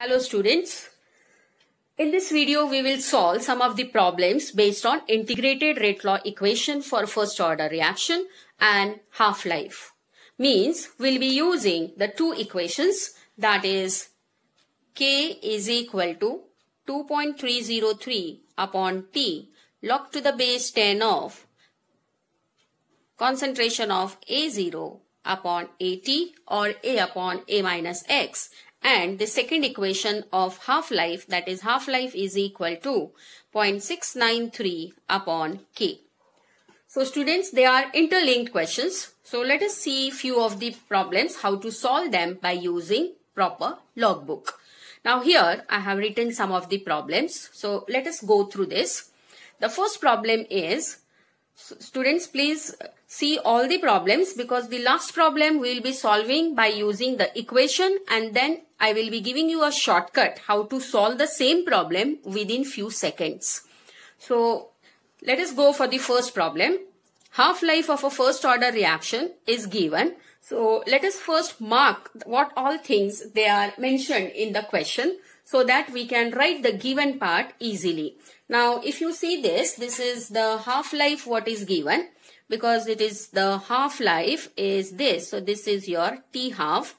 Hello students. In this video we will solve some of the problems based on integrated rate law equation for first order reaction and half-life. Means we'll be using the two equations, that is K is equal to 2.303 upon T log to the base 10 of concentration of A0 upon AT or A upon A minus X, and the second equation of half-life, that is half-life is equal to 0.693 upon K. So students, they are interlinked questions. So let us see few of the problems, how to solve them by using proper logbook. Now here I have written some of the problems. So let us go through this. The first problem is, students please see all the problems, because the last problem we will be solving by using the equation, and then I will be giving you a shortcut how to solve the same problem within few seconds. So let us go for the first problem. Half-life of a first order reaction is given. So let us first mark what all things they are mentioned in the question, so that we can write the given part easily. Now if you see this is the half-life what is given, because it is the half-life is this. So this is your T half.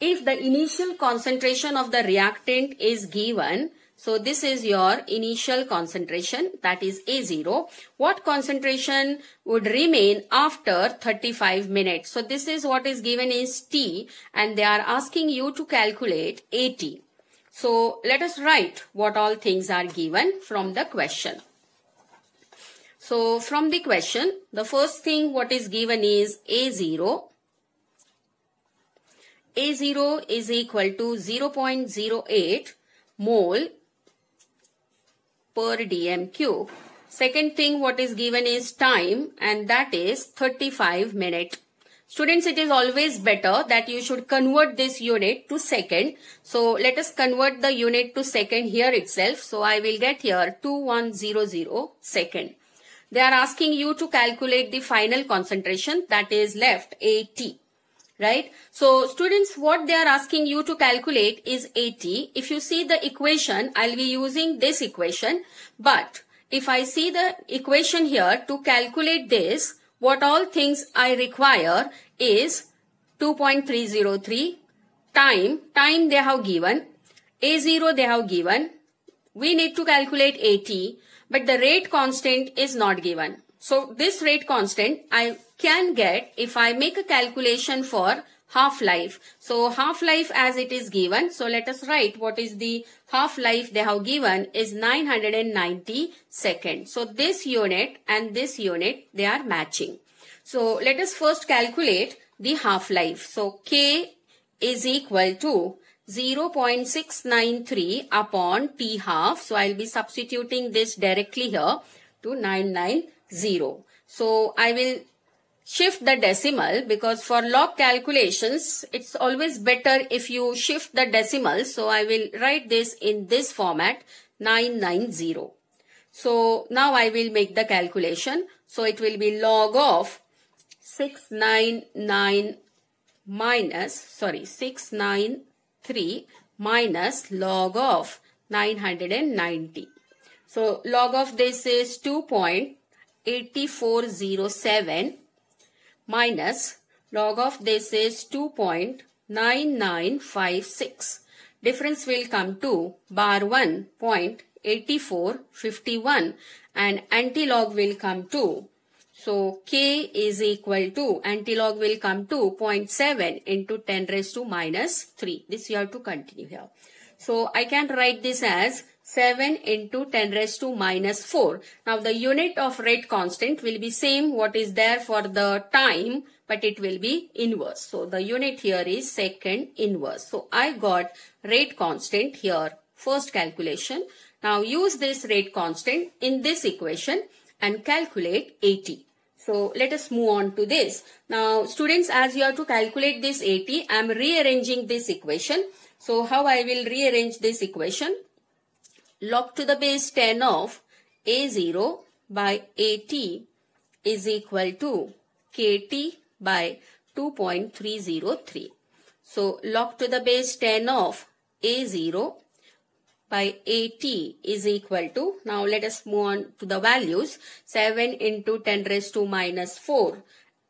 If the initial concentration of the reactant is given, so this is your initial concentration, that is A0. What concentration would remain after 35 minutes? So this is what is given is T, and they are asking you to calculate AT. So let us write what all things are given from the question. So from the question, the first thing what is given is A0. A0 is equal to 0.08 mole per dm cube. Second thing what is given is time, and that is 35 minutes. Students, it is always better that you should convert this unit to second. So let us convert the unit to second here itself. So I will get here 2100 second. They are asking you to calculate the final concentration, that is left AT. Right? So students, what they are asking you to calculate is AT. If you see the equation, I'll be using this equation. But if I see the equation here to calculate this, what all things I require is 2.303 time they have given, A0 they have given. We need to calculate AT, but the rate constant is not given. So this rate constant I can get if I make a calculation for half-life. So half-life as it is given. So let us write what is the half-life they have given is 990 seconds. So this unit and this unit, they are matching. So let us first calculate the half-life. So K is equal to 0.693 upon T half. So I'll be substituting this directly here to 990. So I will shift the decimal, because for log calculations it's always better if you shift the decimal. So I will write this in this format, 990. So now I will make the calculation. So it will be log of 693 minus log of 990. So log of this is 2.8407 minus log of this is 2.9956. Difference will come to bar 1.8451, and antilog will come to, so K is equal to, antilog will come to 0.7 into 10 raised to minus 3. This you have to continue here. So I can write this as 7 into 10 raised to minus 4. Now the unit of rate constant will be same what is there for the time, but it will be inverse. So the unit here is second inverse. So I got rate constant here, first calculation. Now use this rate constant in this equation and calculate AT. So let us move on to this. Now students, as you have to calculate this AT, I am rearranging this equation. So how I will rearrange this equation? Log to the base 10 of A0 by AT is equal to KT by 2.303. So log to the base 10 of A0 by AT is equal to, now let us move on to the values, 7 into 10 raised to minus 4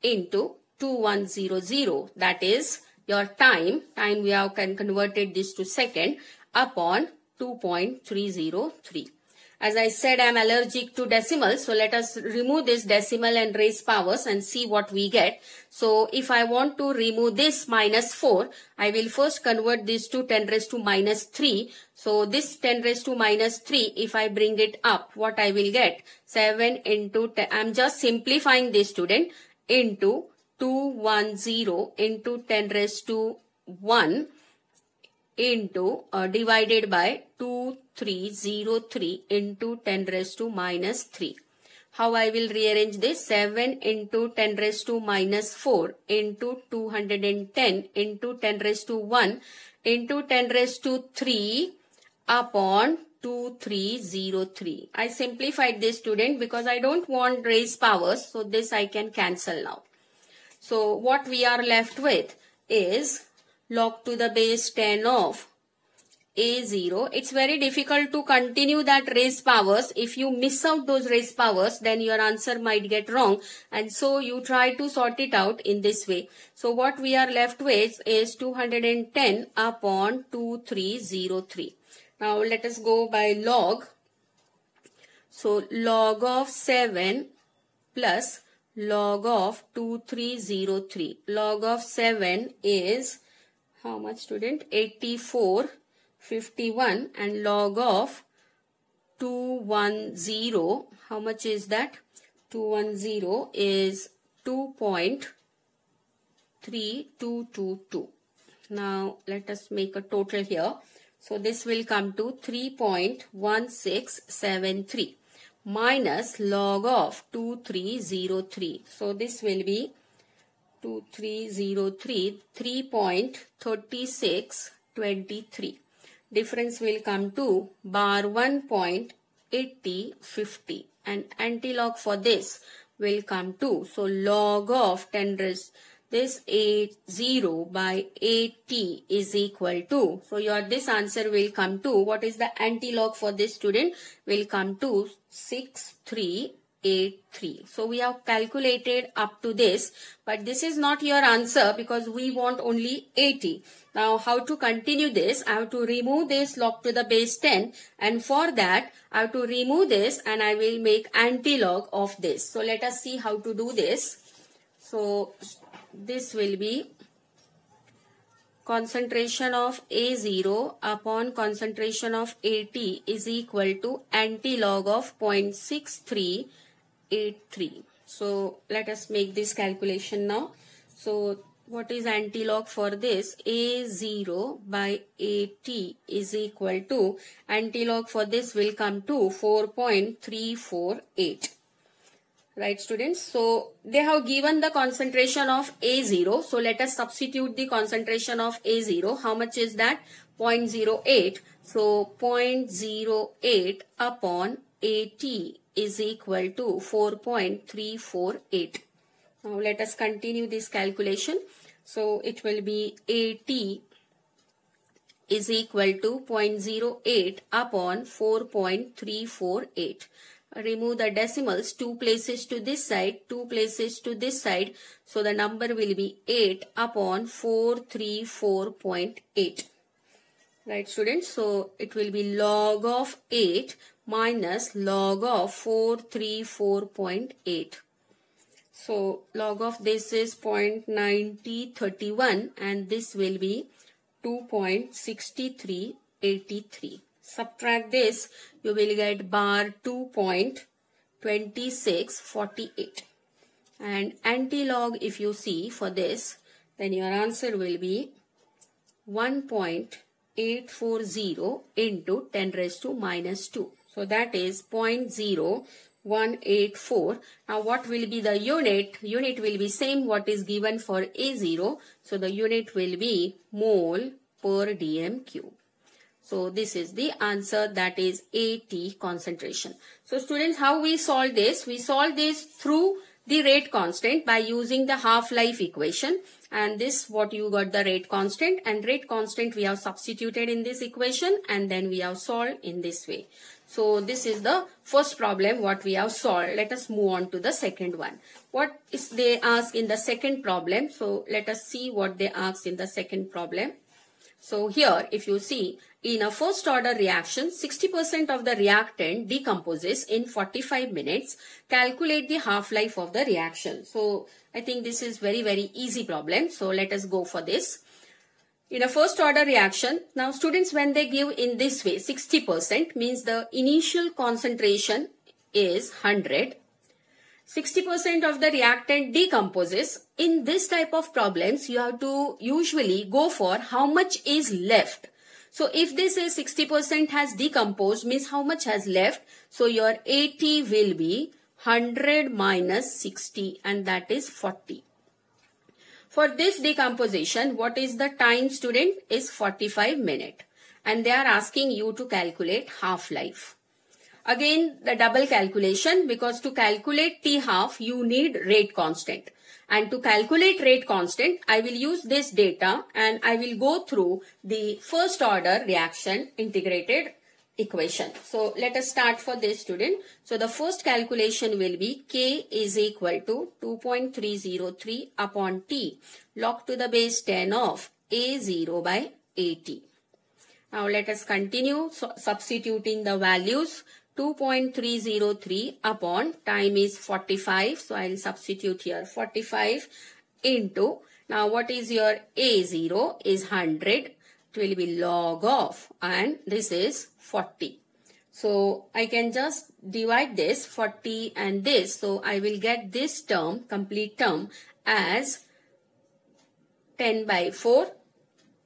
into 2100, that is your time we have converted this to second, upon 2.303. As I said, I am allergic to decimals, so let us remove this decimal and raise powers and see what we get. So if I want to remove this minus 4, I will first convert this to 10 raised to minus 3. So this 10 raised to minus 3, if I bring it up, what I will get? 7 into 10, I am just simplifying this, student, into 210 into 10 raised to 1 into divided by 2303 into 10 raised to minus 3. How I will rearrange this? 7 into 10 raised to minus 4 into 210 into 10 raised to 1 into 10 raised to 3 upon 2303. I simplified this, student, because I don't want raised powers, so this I can cancel now. So what we are left with is log to the base 10 of A0. It's very difficult to continue that raised powers. If you miss out those raised powers, then your answer might get wrong. And so you try to sort it out in this way. So what we are left with is 210 upon 2303. Now let us go by log. So log of 7 plus log of 2303. Log of 7 is how much, student? 8451, and log of 210, how much is that? 210 is 2.3222. Now let us make a total here. So this will come to 3.1673 minus log of 2303. So this will be 2303, 3.3623. Difference will come to bar 1.8050, and antilog for this will come to, so log of 10 raised, this 80 by 80 is equal to, so this answer will come to, what is the antilog for this, student? Will come to 6383. So we have calculated up to this, but this is not your answer because we want only 80. Now how to continue this? I have to remove this log to the base 10, and for that I have to remove this and I will make antilog of this. So let us see how to do this. So this will be concentration of A0 upon concentration of AT is equal to antilog of 0.6383. So let us make this calculation now. So what is antilog for this? A0 by AT is equal to, antilog for this will come to 4.348. Right, students? So they have given the concentration of A0. So let us substitute the concentration of A0. How much is that? 0.08. So 0.08 upon AT is equal to 4.348. Now let us continue this calculation. So it will be AT is equal to 0.08 upon 4.348. Remove the decimals, 2 places to this side, 2 places to this side. So the number will be 8 upon 434.8. Right, students? So it will be log of 8 minus log of 434.8. So log of this is 0.9031 and this will be 2.6383. Subtract this, you will get bar 2.2648. And antilog, if you see for this, then your answer will be 1.840 into 10 raised to minus 2. So that is 0.0184. Now what will be the unit? Unit will be same what is given for A0. So the unit will be mole per dm cube. So this is the answer, that is AT concentration. So students, how we solve this? We solve this through the rate constant by using the half-life equation. and this what you got the rate constant, and rate constant we have substituted in this equation and then we have solved in this way. So this is the first problem what we have solved. Let us move on to the second one. What is they ask in the second problem? So let us see what they ask in the second problem. So here if you see, in a first order reaction, 60% of the reactant decomposes in 45 minutes. Calculate the half-life of the reaction. So I think this is very easy problem. So let us go for this. In a first order reaction, now students, when they give in this way, 60% means the initial concentration is 100. 60% of the reactant decomposes. In this type of problems, you have to usually go for how much is left. So if this is 60% has decomposed, means how much has left. So your AT will be 100 minus 60, and that is 40. For this decomposition, what is the time, student? Is 45 minutes. And they are asking you to calculate half-life. Again, the double calculation, because to calculate T half, you need rate constant. And to calculate rate constant, I will use this data and I will go through the first order reaction integrated equation. So let us start for this, student. So the first calculation will be K is equal to 2.303 upon T log to the base 10 of A0 by AT. Now let us continue substituting the values. 2.303 upon time is 45. So I will substitute here 45 into, now what is your A0 is 100. It will be log of, and this is 40. So I can just divide this 40 and this. So I will get this term, complete term, as 10 by 4,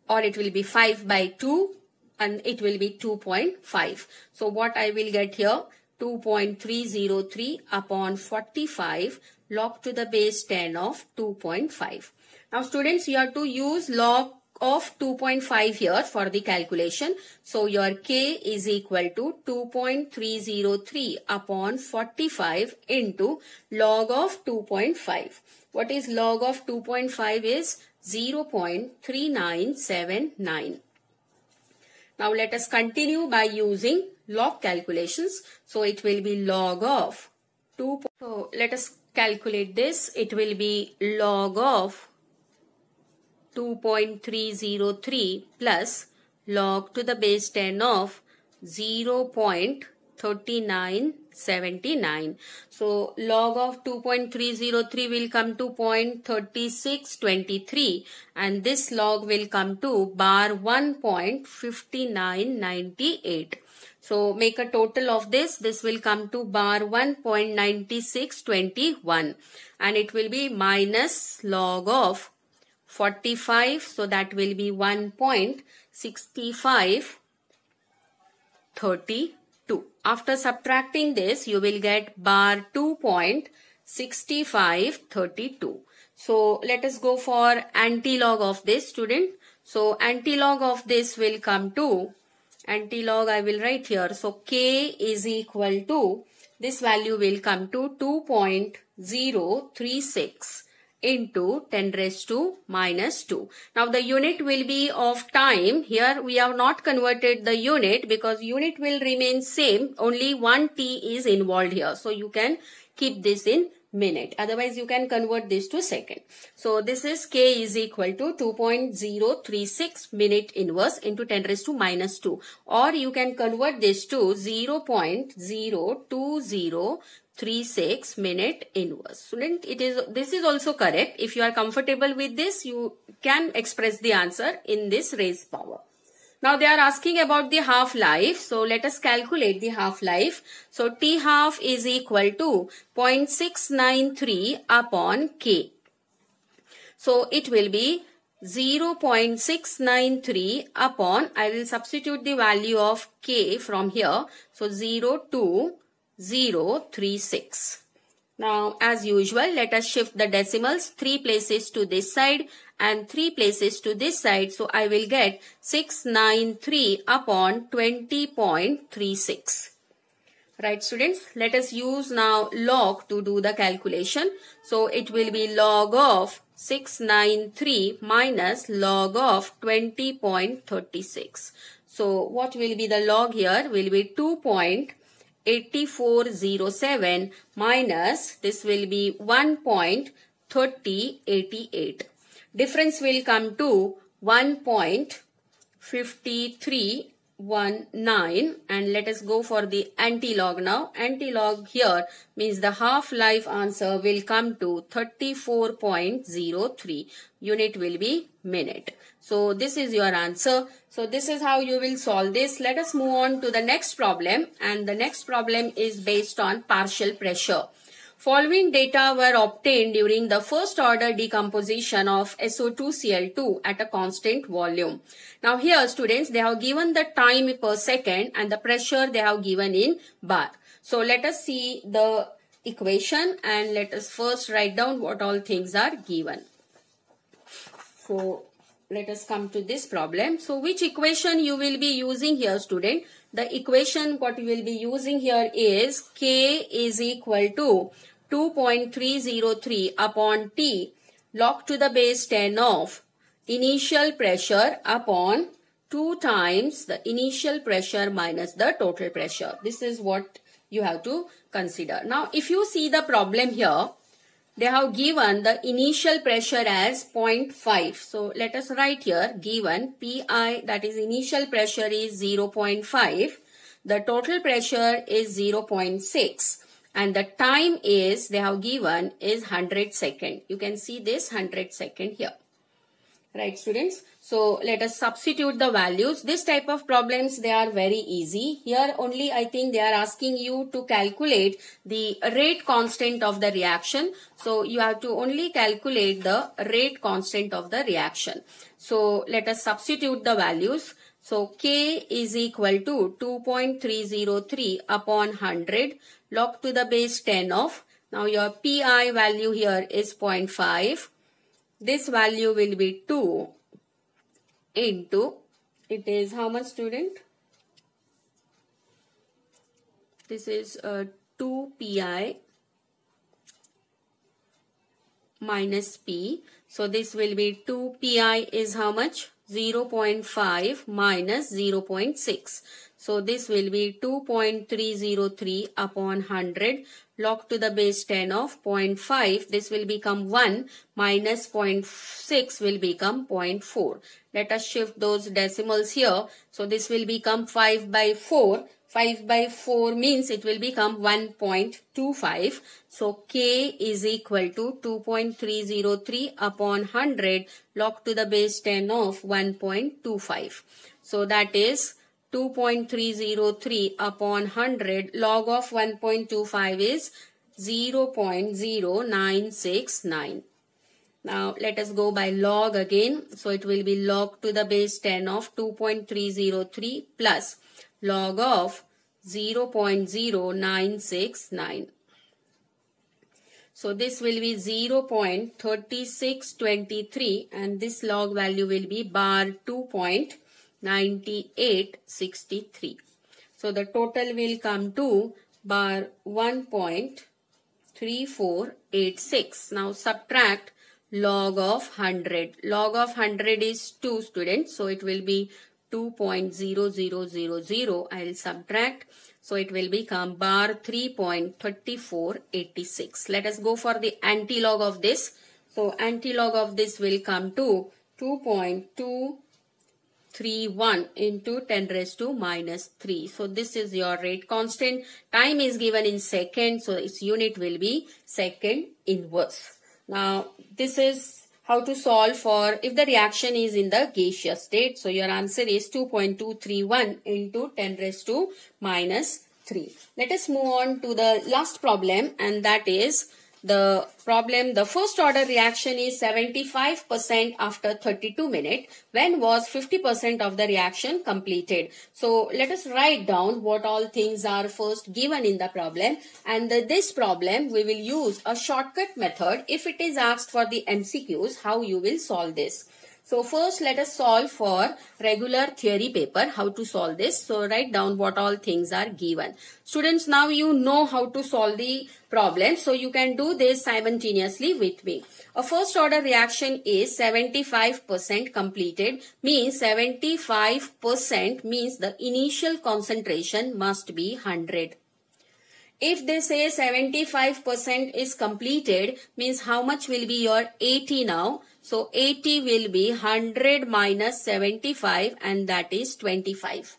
or it will be 5 by 2. And it will be 2.5. So what I will get here, 2.303 upon 45 log to the base 10 of 2.5. Now students, you have to use log of 2.5 here for the calculation. So your K is equal to 2.303 upon 45 into log of 2.5. What is log of 2.5 is 0.3979. Now let us continue by using log calculations. So it will be log of 2. So let us calculate this. It will be log of 2.303 plus log to the base 10 of 0.3979. So log of 2.303 will come to 0.3623 and this log will come to bar 1.5998. So make a total of this. This will come to bar 1.9621 and it will be minus log of 45. So that will be 1.6532. After subtracting this, you will get bar 2.6532. So let us go for anti-log of this, student. So anti-log of this will come to, anti-log I will write here. So K is equal to, this value will come to 2.036 into 10 raised to minus 2. Now the unit will be of time. Here we have not converted the unit because unit will remain same. Only 1 T is involved here. So you can keep this in minute. Otherwise you can convert this to second. So this is K is equal to 2.036 minute inverse into 10 raised to minus 2. Or you can convert this to 0.02036 minute inverse. Student, this is also correct. If you are comfortable with this, you can express the answer in this raised power. Now they are asking about the half-life. So let us calculate the half-life. So T half is equal to 0.693 upon K. So it will be 0.693 upon, I will substitute the value of K from here. So 0.036. Now as usual, let us shift the decimals 3 places to this side and 3 places to this side. So I will get 693 upon 20.36. Right students, let us use now log to do the calculation. So it will be log of 2.693 minus log of 20.36. So what will be the log here? Will be 2.8407 minus this will be 1.3088. Difference will come to 1.5319, and let us go for the anti-log now. Anti-log here means the half-life answer will come to 34.03. Unit will be minute. So this is your answer. So this is how you will solve this. Let us move on to the next problem, and the next problem is based on partial pressure. Following data were obtained during the first order decomposition of SO2Cl2 at a constant volume. Now here students, they have given the time per second and the pressure they have given in bar. So let us see the equation and let us first write down what all things are given. So let us come to this problem. So which equation you will be using here student? The equation what you will be using here is K is equal to 2.303 upon T log to the base 10 of initial pressure upon 2 times the initial pressure minus the total pressure. This is what you have to consider. Now if you see the problem here, they have given the initial pressure as 0.5. So let us write here, given Pi, that is initial pressure is 0.5. The total pressure is 0.6. And the time is, they have given is 100 second. You can see this 100 second here. Right students? So let us substitute the values. This type of problems, they are very easy. Here only I think they are asking you to calculate the rate constant of the reaction. So you have to only calculate the rate constant of the reaction. So let us substitute the values. So K is equal to 2.303 upon 100 log to the base 10 of. Now your Pi value here is 0.5. This value will be 2 into, it is how much student? This is 2 Pi minus P. So this will be 2 Pi is how much? 0.5 minus 0.6. So this will be 2.303 upon 100 log to the base 10 of 0.5. This will become 1 minus 0.6 will become 0.4. Let us shift those decimals here. So this will become 5 by 4. 5 by 4 means it will become 1.25. So K is equal to 2.303 upon 100 log to the base 10 of 1.25. So that is 2.303 upon 100 log of 1.25 is 0.0969. Now let us go by log again. So it will be log to the base 10 of 2.303 plus log of 0.0969. So this will be 0.3623 and this log value will be bar 2.9863. So the total will come to bar 1.3486. Now subtract log of 100. Log of 100 is 2 students. So it will be 2.0000. I will subtract. So it will become bar 3.3486. Let us go for the anti-log of this. So anti-log of this will come to 2.231 into 10 raised to minus 3. So this is your rate constant. Time is given in second. So its unit will be second inverse. Now this is how to solve for if the reaction is in the gaseous state. So your answer is 2.231 into 10 raised to minus 3. Let us move on to the last problem, and that is the problem. The first order reaction is 75% after 32 minutes. When was 50% of the reaction completed? So let us write down what all things are first given in the problem, and this problem we will use a shortcut method if it is asked for the MCQs how you will solve this. So first let us solve for regular theory paper how to solve this. So write down what all things are given. Students, now you know how to solve the problem. So you can do this simultaneously with me. A first order reaction is 75% completed, means 75% means the initial concentration must be 100. If they say 75% is completed, means how much will be your 80 now? So 80 will be 100 minus 75 and that is 25.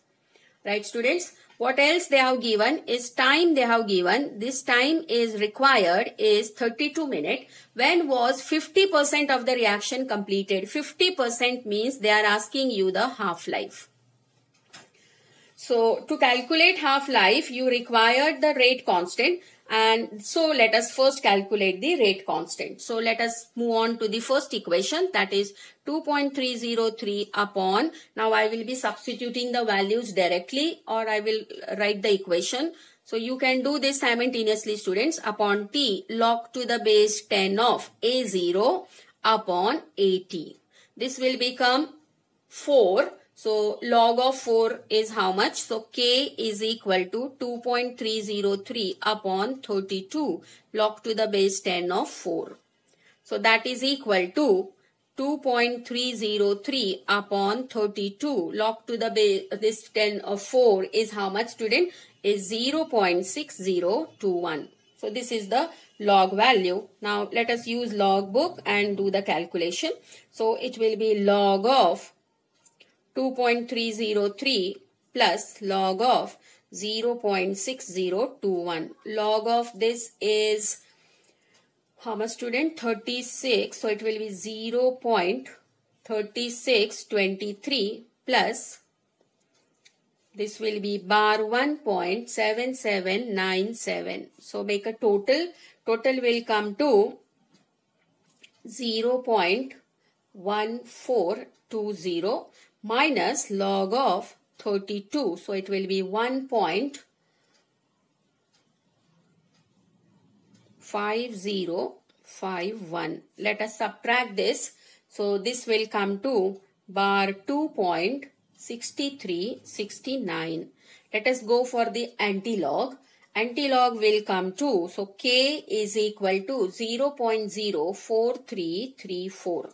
Right, students? What else they have given is time they have given. This time is required is 32 minutes. When was 50% of the reaction completed? 50% means they are asking you the half-life. So to calculate half-life, you require the rate constant. And so let us first calculate the rate constant. So let us move on to the first equation, that is 2.303 upon. Now I will be substituting the values directly or I will write the equation. So you can do this simultaneously, students. Upon t log to the base 10 of A0 upon AT. This will become 4. So log of 4 is how much? So K is equal to 2.303 upon 32 log to the base 10 of 4. So that is equal to 2.303 upon 32 log to the base this 10 of 4 is how much, student? Is 0.6021. So this is the log value. Now let us use log book and do the calculation. So it will be log of 2.303 plus log of 0.6021. Log of this is how much, student? 36. So it will be 0.3623 plus this will be bar 1.7797. So make a total. Total will come to 0.1420 minus log of 32. So it will be 1.5051. Let us subtract this. So this will come to bar 2.6369. Let us go for the antilog. Antilog will come to, so K is equal to 0.04334.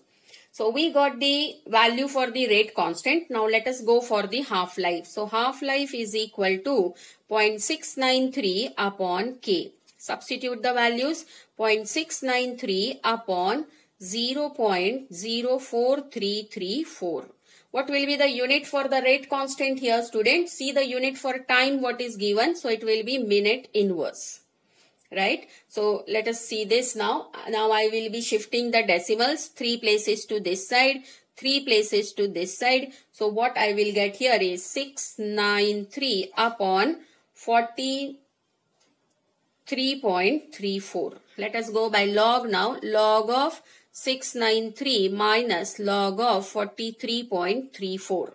So we got the value for the rate constant. Now let us go for the half-life. So half-life is equal to 0.693 upon K. Substitute the values. 0.693 upon 0.04334. What will be the unit for the rate constant here, students? See the unit for time what is given. So it will be minute inverse. Right? So let us see this now. Now I will be shifting the decimals 3 places to this side, 3 places to this side. So what I will get here is 693 upon 43.34. Let us go by log now. Log of 693 minus log of 43.34.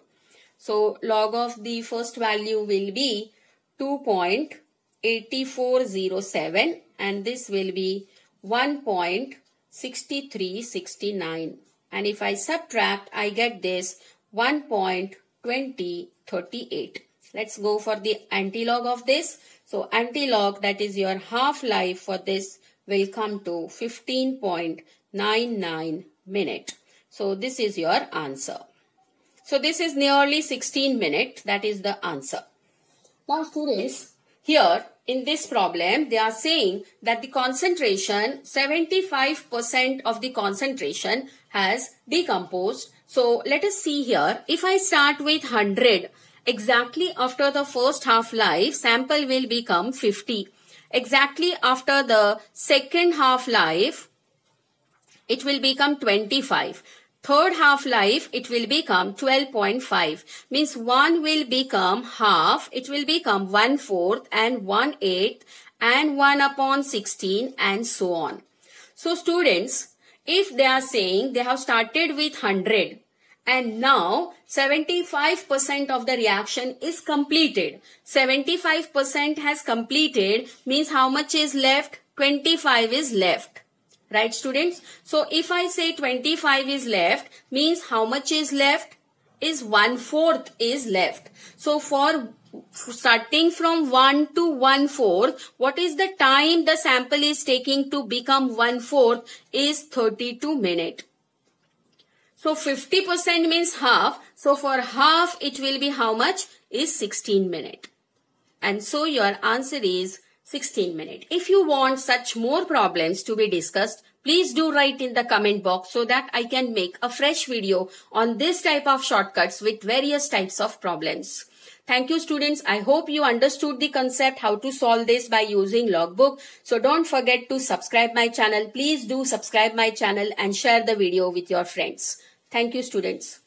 So log of the first value will be 2.8407 and this will be 1.6369. And if I subtract, I get this 1.2038. Let's go for the antilog of this. So antilog, that is your half-life for this, will come to 15.99 minutes. So this is your answer. So this is nearly 16 minutes. That is the answer. Now students, here in this problem, they are saying that the concentration, 75% of the concentration has decomposed. So let us see here. If I start with 100, exactly after the first half-life, sample will become 50. Exactly after the second half-life, it will become 25. Third half-life, it will become 12.5. Means 1 will become half, it will become 1/4 and 1/8 and 1/16 and so on. So students, if they are saying they have started with 100 and now 75% of the reaction is completed. 75% has completed means how much is left? 25 is left. Right, students? So if I say 25 is left, means how much is left? Is 1/4 is left. So for starting from 1 to 1/4, what is the time the sample is taking to become 1/4 is 32 minutes. So 50% means half. So for half it will be how much? Is 16 minutes. And so your answer is 16 minutes. If you want such more problems to be discussed, please do write in the comment box so that I can make a fresh video on this type of shortcuts with various types of problems. Thank you, students. I hope you understood the concept how to solve this by using logbook. So don't forget to subscribe my channel. Please do subscribe my channel and share the video with your friends. Thank you, students.